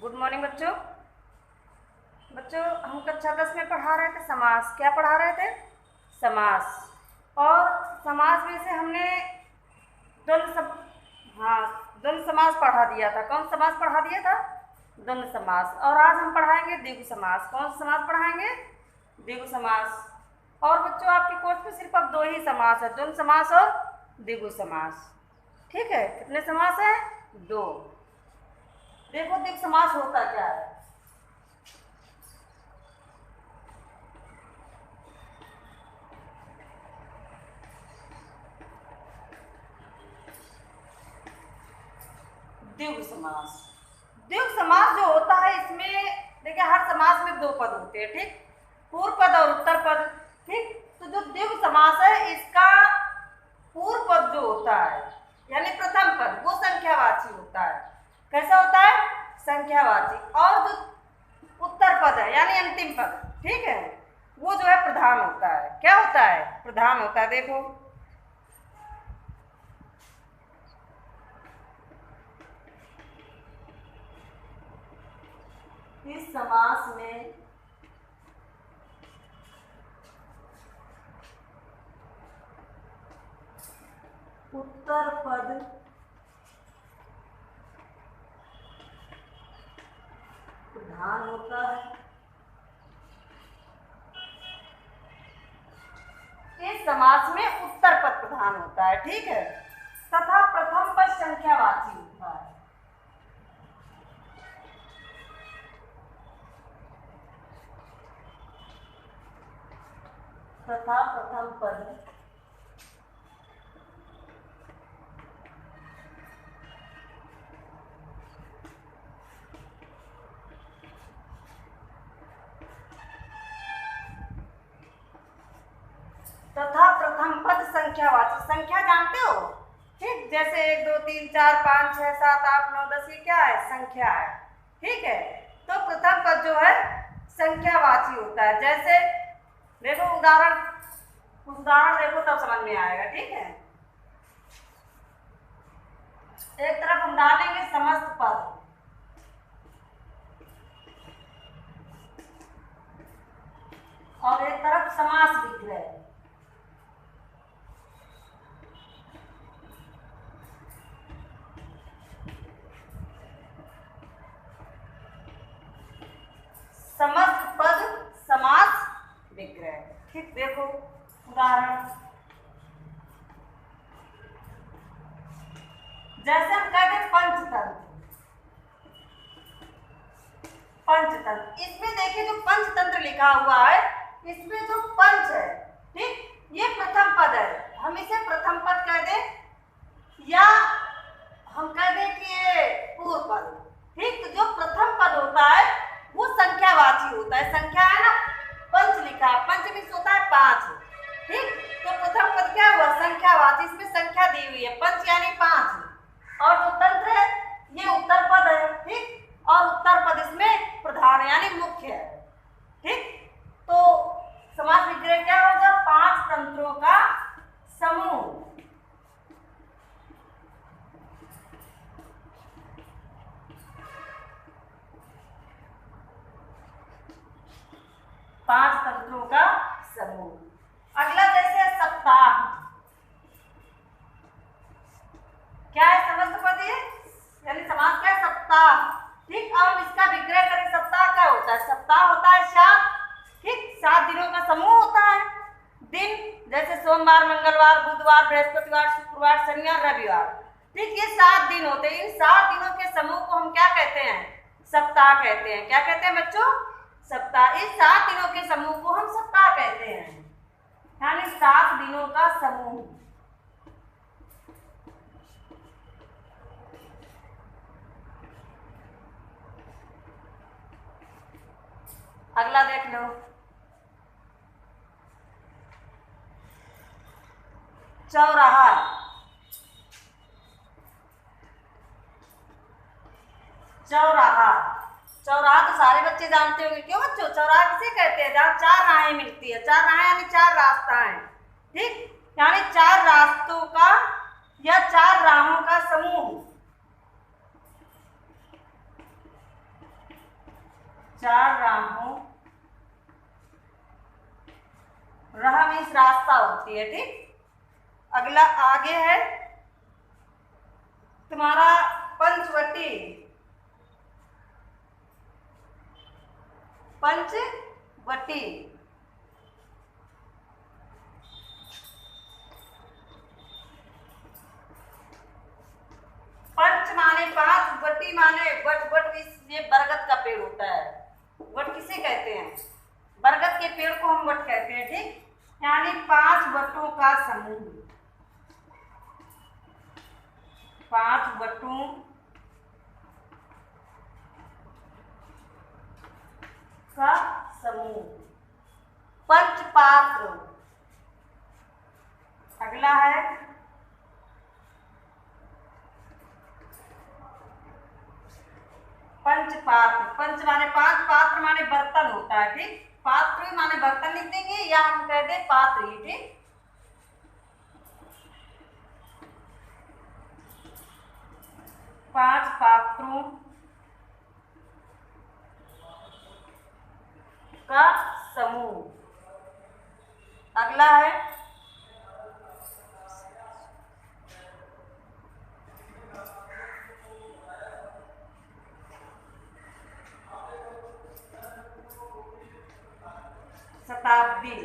Good morning बच्चों। बच्चों हम कक्षा 10 में पढ़ा रहे थे समास। क्या पढ़ा रहे थे? समास। और समास में से हमने द्वंद्व सब हाँ द्वंद्व समास पढ़ा दिया था। कौन समास पढ़ा दिया था? द्वंद्व समास। और आज हम पढ़ाएंगे द्विगु समास। कौन सा समास पढ़ाएंगे? द्विगु समास। और बच्चों आपके कोर्स में सिर्फ अब 2 ही समास है, द्वंद्व समास और द्विगु समास। ठीक है, कितने समास है? 2। देखो द्विगु समास होता क्या है। द्विगु समास। द्विगु समास जो होता है इसमें देखिए हर समास में 2 पद होते हैं, ठीक, पूर्व पद और उत्तर पद। ठीक, तो जो द्विगु समास है इसका पूर्व पद जो होता है यानी प्रथम पद वो संख्यावाची होता है। कैसा होता है? संख्यावाची। और जो उत्तर पद है यानी अंतिम पद, ठीक है, वो जो है प्रधान होता है। क्या होता है? प्रधान होता है। देखो इस समास में उत्तर पद प्रधान होता है। इस समास में उत्तर पद प्रधान होता है, ठीक है, तथा प्रथम पद संख्यावाची होता है। तथा प्रथम पद तथा प्रथम पद संख्यावाची। संख्या जानते हो, ठीक, जैसे 1 2 3 4 5 6 7 8 9 10 ये क्या है? संख्या है, ठीक है। तो प्रथम पद जो है संख्यावाची होता है। जैसे देखो उदाहरण देखो तब समझ में आएगा, ठीक है। एक तरफ हम डालेंगे समस्त पद और एक तरफ समास विग्रह। समस्त पद समास विग्रह। ठीक, देखो उदाहरण जैसे हम कहते हैं पंचतंत्र। पंचतंत्र, इसमें देखिए जो पंचतंत्र लिखा हुआ है इसमें जो पंच है, ठीक, ये प्रथम पद है। हम इसे प्रथम पद कह दें या हम कह दें कि ये पूर्व पद, ठीक। तो जो प्रथम पद होता है वो संख्यावाची होता है। संख्या है ना, पंच लिखा है, पंच मीन्स होता है 5, ठीक। तो प्रथम पद क्या हुआ? संख्यावाची, इसमें संख्या दी हुई है, पंच यानी 5। और जो तंत्र है ये उत्तर पद है, ठीक, और उत्तर पद इसमें प्रधान यानी मुख्य है, ठीक। तो समास विग्रह क्या होगा? 5 तंत्रों का समूह। 5 तंत्रों का समूह। अगला जैसे सप्ताह। क्या है? समस्त पद ये यानी समास क्या है? सप्ताह, ठीक। अब हम इसका विग्रह करें, सप्ताह क्या होता है? सप्ताह होता है 7, ठीक, 7 दिनों का समूह होता है। दिन जैसे सोमवार, मंगलवार, बुधवार, बृहस्पतिवार, शुक्रवार, शनिवार, रविवार, ठीक, ये 7 दिन होते हैं। इन 7 दिनों के समूह को हम क्या कहते हैं? सप्ताह कहते हैं। क्या कहते हैं बच्चों? सप्ताह। इस 7 दिनों के समूह को हम सप्ताह कहते हैं, यानी 7 दिनों का समूह। अगला देख लो, चौराहा। चौराहा, चौराहा तो सारे बच्चे जानते होंगे। क्यों बच्चों? चौराहा किसे कहते हैं? जहाँ 4 राहें मिलती है। 4 राहें यानी 4 रास्ता है, ठीक, यानी 4 रास्तों का या 4 राहों का समूह। 4 राहों, राह मीन्स रास्ता होती है, ठीक। अगला आगे है तुम्हारा पंचवटी, पंचवटी। पंच माने 5, वटी माने वट, वट ये बरगद का पेड़ होता है। वट किसे कहते हैं? बरगद के पेड़ को हम वट कहते हैं, ठीक। यानी 5 वटों का समूह, 5 वटों का समूह। पंचपात्र। अगला है पंचपात्र। पंच माने 5, पात्र माने बर्तन होता है, ठीक। पात्र माने बर्तन लिख देंगे या हम कह दे पात्र ही, ठीक। पांच पात्रों का समूह। अगला है शताब्दी।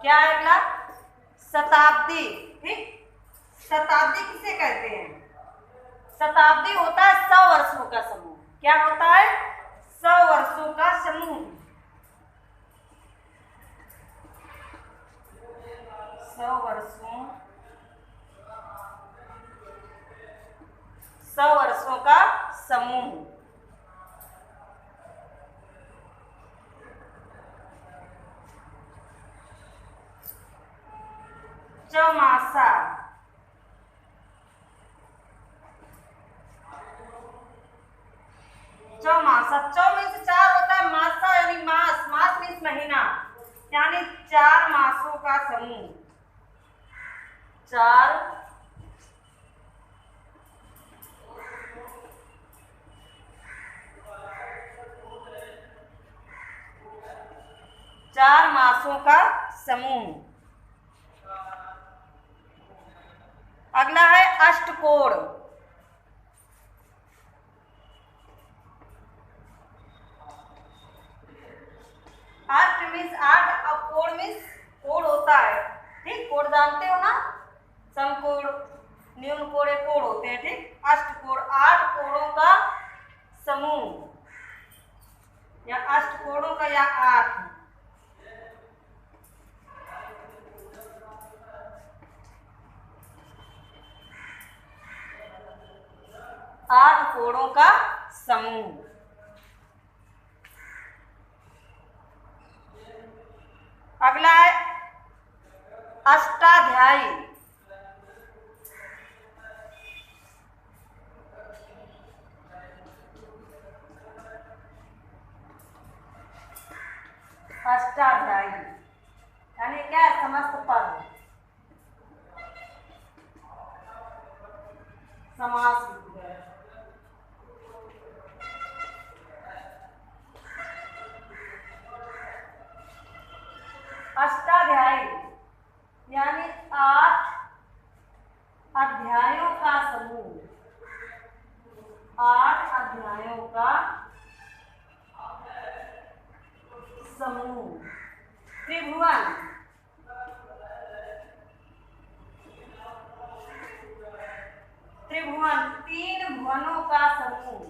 क्या है अगला? शताब्दी, ठीक। शताब्दी किसे कहते हैं? शताब्दी होता है 100 वर्षों का समूह। क्या होता है? 100 वर्षों का समूह। 100 वर्षों, 100 वर्षों का समूह। चौमासा। चौमासा, चौ में से 4 होता है, मासा यानी मास, मास मीन्स महीना, यानी 4 मासों का समूह। 4 मासों का समूह। अगला है अष्टकोण। अष्ट मीन्स 8 और कोण मीन्स कोण होता है, ठीक। कोण जानते हो ना? समकोण, न्यून कोण, कोण होते हैं, ठीक। अष्टकोण 8 कोणों का समूह या अष्टकोणों का या 8। 8 कोणों का समूह। अगला है अष्टाध्यायी। अष्टाध्यायी यानी क्या? समस्त पद, समास। अष्टाध्यायी यानी 8 अध्यायों का समूह, 8 अध्यायों का समूह। त्रिभुवन, त्रिभुवन 3 भुवनों का समूह।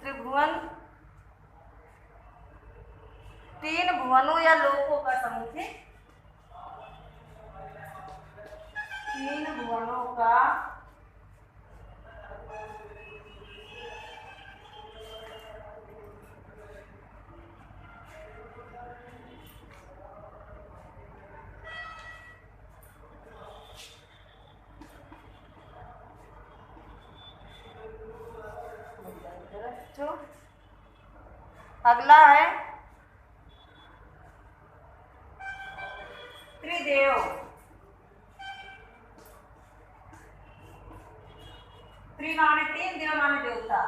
त्रिभुवन 3 भुवनों या लोकों का समूह, ठीक। 3 भुवनों का अगला है त्रिदेव। त्रि माने 3, देव माने देवता।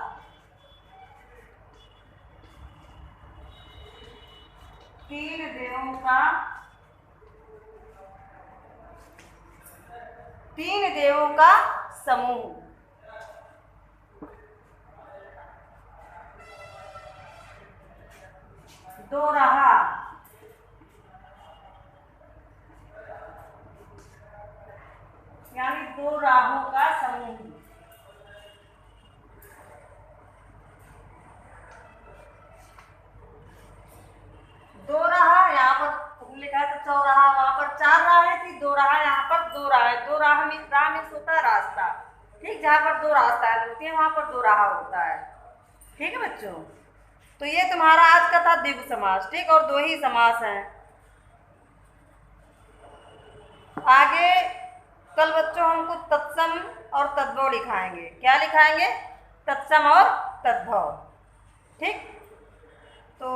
तीन देवों का, तीन देवों का समूह। दोराहा, यानी दो राहों का समूह। दोराहा यहाँ पर लिखा है तो चौराहा, वहां पर चार राहें थी, दो राह यहाँ पर दो राह। दो राह में होता है रास्ता, ठीक, जहाँ पर दो रास्ताएं होती है वहां पर दो राह होता है। ठीक है बच्चों, तो ये तुम्हारा आज का था द्विगु समास, ठीक, और दो ही समास हैं। आगे कल बच्चों हम कुछ तत्सम और तद्भव लिखाएंगे। क्या लिखाएंगे? तत्सम और तद्भव। ठीक, तो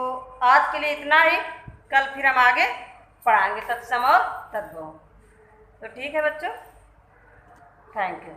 आज के लिए इतना ही, कल फिर हम आगे पढ़ाएंगे तत्सम और तद्भव। तो ठीक है बच्चों, थैंक यू।